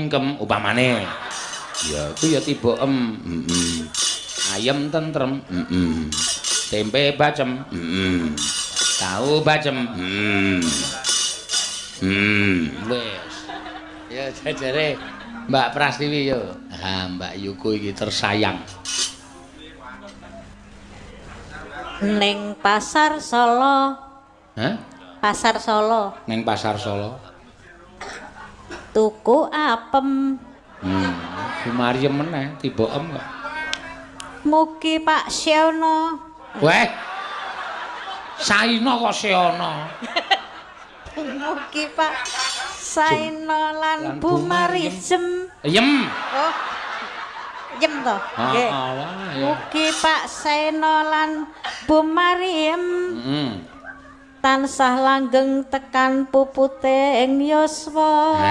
mingkem upamane. Ya ku ya tiba ayam tentrem, tempe bacem, tahu bacem, wes. Ya jajare Mbak Prastiwi yo. Ah, Mbak Yuko iki tersayang. Ning Pasar Solo. Hah? Pasar Solo. Ning Pasar Solo. Tuku apem. Bu Mariem meneh tiba kok. Mugi Pak Siono. Weh. Saino kok Siono. Mugi Pak Saino lan Bu Marijem. Yem. Oh. Yem to. Nggih. Mugi Pak Saino lan Bu Mariem. Tansah langgeng tekan pupute ing yuswa.